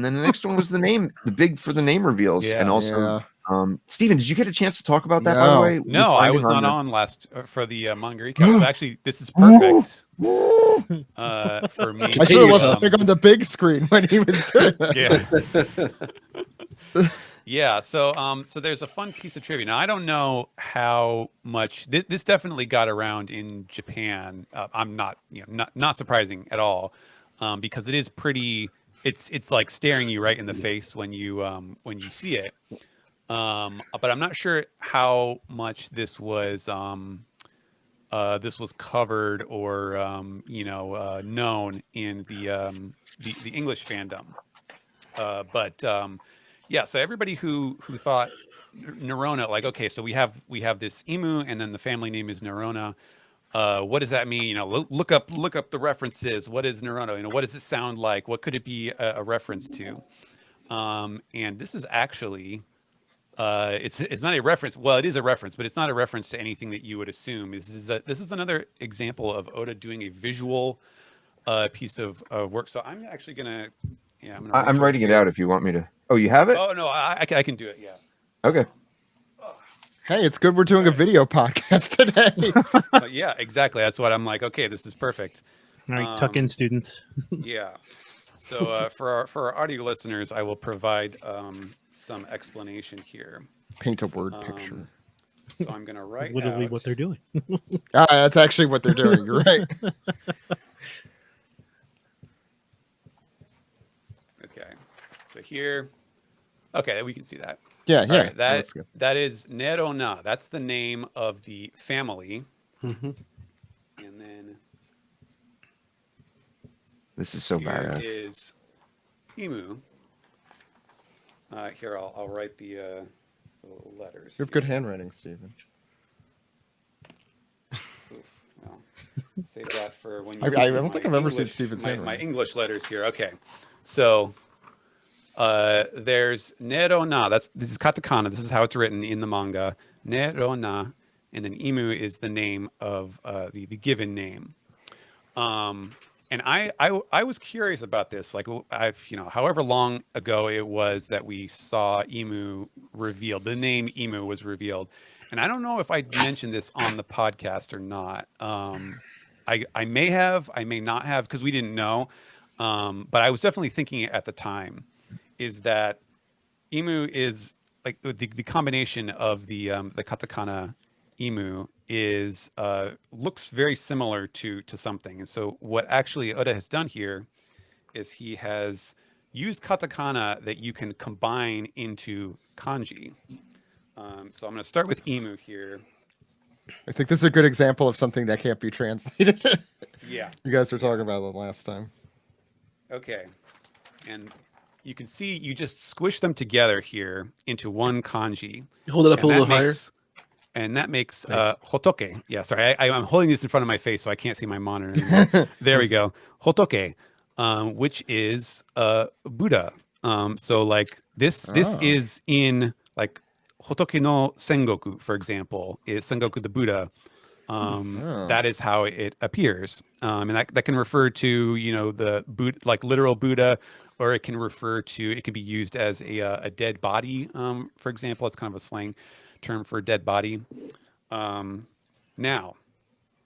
then the next one was the name, the big for the name reveals, and also. Steven, did you get a chance to talk about that, by the way? No, I was not on last for the manga recap. So actually, this is perfect for me. I should have left on the big screen when he was doing that. Yeah. So there's a fun piece of trivia. Now, I don't know how much this definitely got around in Japan. I'm not, not surprising at all, because it is pretty. It's like staring you right in the face when you see it. But I'm not sure how much this was covered or known in the English fandom. Yeah, so everybody who thought Nerona, like, okay, so we have this emu, and then the family name is Nerona. What does that mean? Look up the references. What is Nerona? What does it sound like? What could it be a reference to? And this is actually. It's not a reference. Well, it is a reference, but it's not a reference to anything that you would assume. This is another example of Oda doing a visual piece of work. So I'm actually gonna, I'm writing it out if you want me to. Oh, you have it? Oh no, I can do it. Yeah. Okay. Hey, it's good we're doing a video podcast today. Yeah, exactly. That's what I'm like. Okay, this is perfect. All right, tuck in, students. Yeah. So for our audio listeners, I will provide some explanation here. Paint a word picture. So I'm going to write literally out what they're doing. That's actually what they're doing. You're right. Okay. So here. Okay, we can see that. Yeah. All right, that is Nerona. That's the name of the family. Mm-hmm. And then this is so bad. Here is Emu. Here, I'll write the letters. You have good handwriting, Stephen. Well, save that for when you. I don't think I've ever seen Stephen's handwriting. My English letters here. Okay, so there's Nerona. This is katakana. This is how it's written in the manga. Nerona, and then Emu is the name of the given name. And I was curious about this. Like, however long ago it was that we saw Emu revealed, the name Emu was revealed. And I don't know if I mentioned this on the podcast or not. I may have, I may not have, because we didn't know. But I was definitely thinking it at the time, is that Emu is like the combination of the katakana Emu is looks very similar to something. And so what actually Oda has done here is he has used katakana that you can combine into kanji. So I'm going to start with Emu here. I think this is a good example of something that can't be translated. Yeah. You guys were talking about it last time. Okay. And you can see you just squish them together here into one kanji. Hold it up a little higher. And that makes hotoke. Yeah, sorry. I'm holding this in front of my face, so I can't see my monitor anymore. There we go. Hotoke, which is Buddha. So like this is in like Hotoke no Sengoku, for example, is Sengoku the Buddha. That is how it appears. And that can refer to, the Buddha, like literal Buddha, or it can refer to, it can be used as a dead body, for example. It's kind of a slang term for dead body. Now,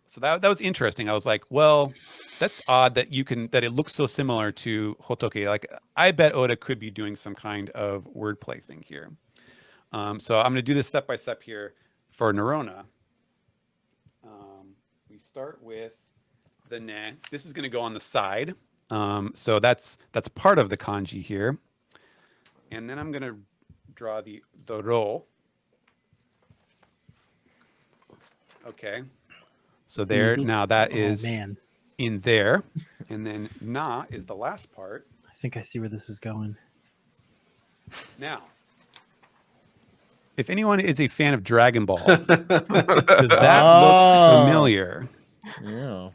so that was interesting. I was like, well, that's odd that it looks so similar to Hotoke. Like, I bet Oda could be doing some kind of wordplay thing here. So I'm going to do this step by step here for Nerona. We start with the ne. This is going to go on the side. So that's part of the kanji here. And then I'm going to draw the ro. Okay. So there, now that is in there. And then na is the last part. I think I see where this is going. Now, if anyone is a fan of Dragon Ball, does that look familiar? Yeah.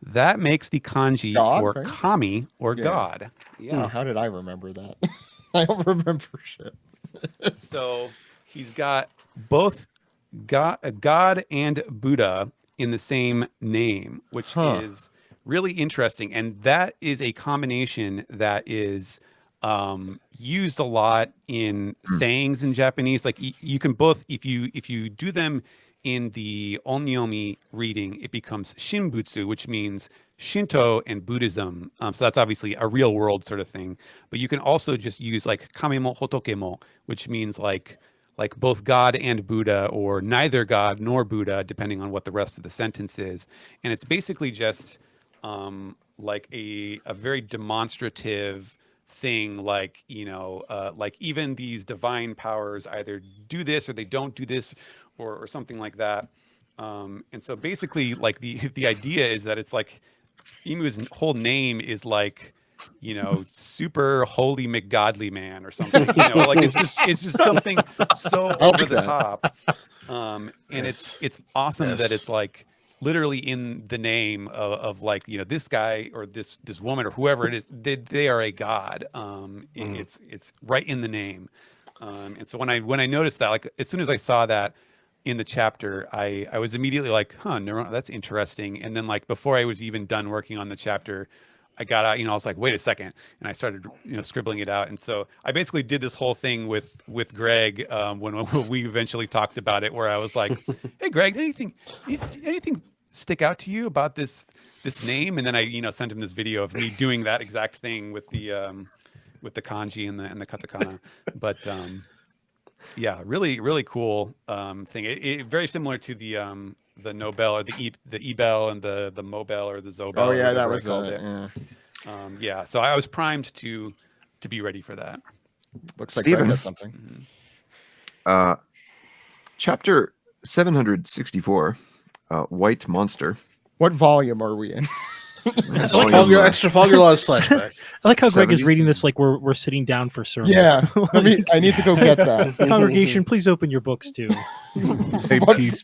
That makes the kanji for kami or God. Yeah. Oh, how did I remember that? I don't remember shit. So he's got both God and Buddha in the same name, which is really interesting. And that is a combination that is used a lot in sayings in Japanese. Like you can both, if you do them in the onyomi reading, it becomes shinbutsu, which means Shinto and Buddhism. So that's obviously a real world sort of thing. But you can also just use like kamemo hotokemo, which means like both God and Buddha, or neither God nor Buddha, depending on what the rest of the sentence is. And it's basically just like a very demonstrative thing, like, like even these divine powers either do this or they don't do this, or something like that. And so basically, like the idea is that it's like Imu's whole name is like, super holy McGodly man or something. Like it's just something so over the top. And it's awesome that it's like literally in the name of like, this guy or this woman or whoever it is, they are a god. It's right in the name. And so when I noticed that, like as soon as I saw that in the chapter, I was immediately like, no, that's interesting. And then like before I was even done working on the chapter, I got out, I was like, wait a second. And I started, scribbling it out. And so I basically did this whole thing with Greg when we eventually talked about it, where I was like, hey, Greg, anything stick out to you about this name? And then I, sent him this video of me doing that exact thing with the kanji and the katakana. But yeah, really, really cool thing. It very similar to the Nobel or the Ebel and the Mobel or the Zobel. Oh yeah, that was it. Yeah. So I was primed to be ready for that. Looks like Greg has something. Chapter 764, White Monster. What volume are we in? Extra Fogger Laws flashback. I like how Greg is reading this like we're sitting down for sermon. Yeah, I need to go get that. Congregation, please open your books too. Say one piece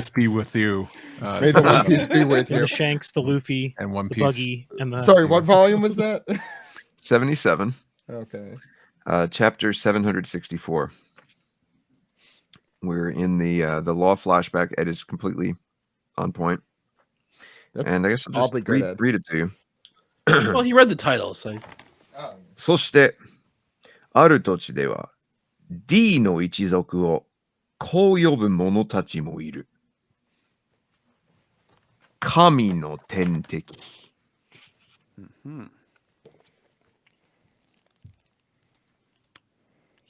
be with you. May the One Piece be with you. The Shanks, the Luffy, and One the Piece. Buggy, and the... Sorry, what volume was that? 77. Okay. Chapter 764. We're in the law flashback. Ed is completely on point. That's and I guess I'll just read it to you. Well, he read the title, so. そして、ある土地では D の一族をこう呼ぶ者たちもいる。神の天敵。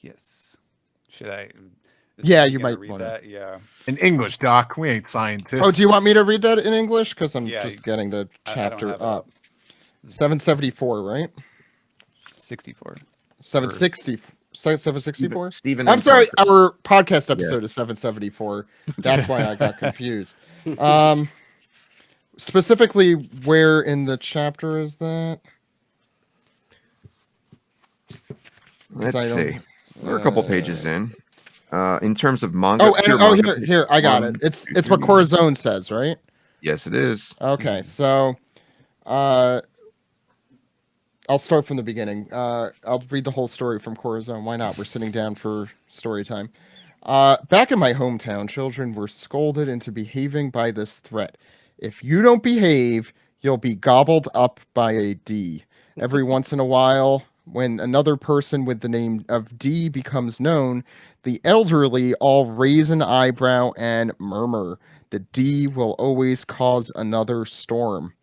Yes. Should I? Yeah, you might read that. Yeah. In English, Doc. We ain't scientists. Oh, do you want me to read that in English? Because I'm just getting the chapter up. 774, right? 64. 760. 764? Stephen, I'm sorry, our podcast episode is 774. That's why I got confused. Specifically, where in the chapter is that? Let's see. We're a couple pages in. In terms of manga. Here, I got it. It's what Corazon says, right? Yes, it is. Okay, so I'll start from the beginning. I'll read the whole story from Corazon. Why not? We're sitting down for story time. Back in my hometown, children were scolded into behaving by this threat. If you don't behave, you'll be gobbled up by a D. Every once in a while, when another person with the name of D becomes known, the elderly all raise an eyebrow and murmur. The D will always cause another storm.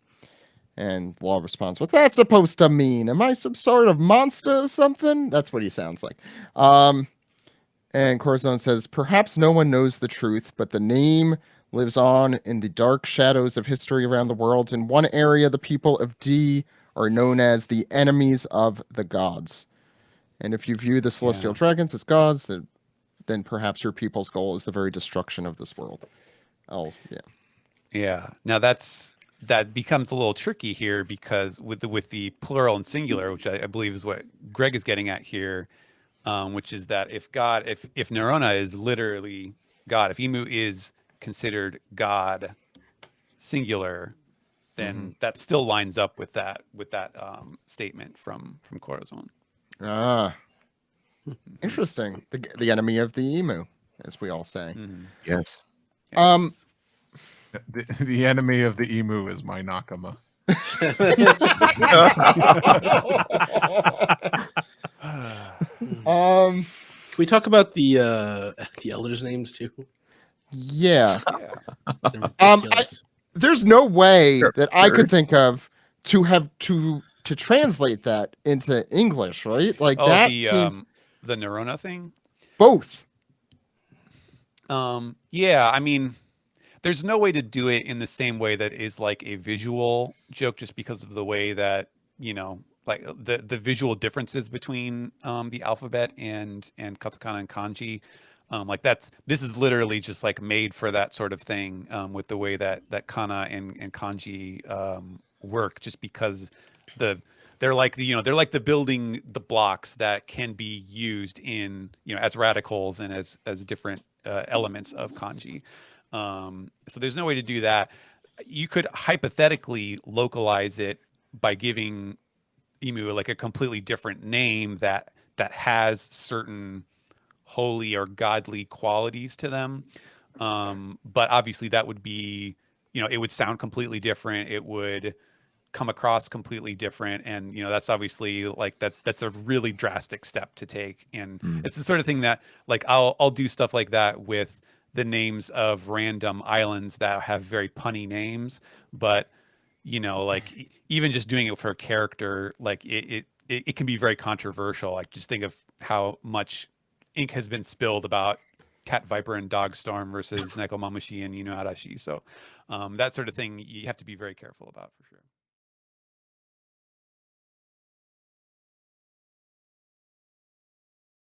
And Law responds, what's that supposed to mean? Am I some sort of monster or something? That's what he sounds like. And Corazon says, perhaps no one knows the truth, but the name lives on in the dark shadows of history around the world. In one area, the people of D are known as the enemies of the gods. And if you view the celestial dragons as gods, then perhaps your people's goal is the very destruction of this world. Yeah. Now that becomes a little tricky here, because with the plural and singular, which I believe is what Greg is getting at here, which is that if Nerona is literally God, if Imu is considered God singular, then that still lines up with that statement from Corazon. Interesting. The enemy of the emu, as we all say. Yes. The enemy of the emu is my Nakama. Um, Can we talk about the elders' names too? yeah. Yeah. They're Um, ridiculous. There's no way Sure, that I sure. could think of to translate that into English, right? Like Oh, that seems the Neurona thing. both. Yeah, I mean, there's no way to do it in the same way that is like a visual joke, just because of the way that, like the visual differences between the alphabet and katakana and kanji. Like this is literally just like made for that sort of thing, with the way that kana and kanji work, just because they're like the building the blocks that can be used in, as radicals and as different elements of kanji. So there's no way to do that. You could hypothetically localize it by giving emu like a completely different name that has certain holy or godly qualities to them. But obviously that would be, it would sound completely different. It would come across completely different. And, that's obviously like that's a really drastic step to take. And it's the sort of thing that like, I'll do stuff like that with the names of random islands that have very punny names, but like even just doing it for a character, like it can be very controversial. Like just think of how much ink has been spilled about Cat Viper and Dogstorm versus Nekomamushi and Arashi. So that sort of thing you have to be very careful about for sure.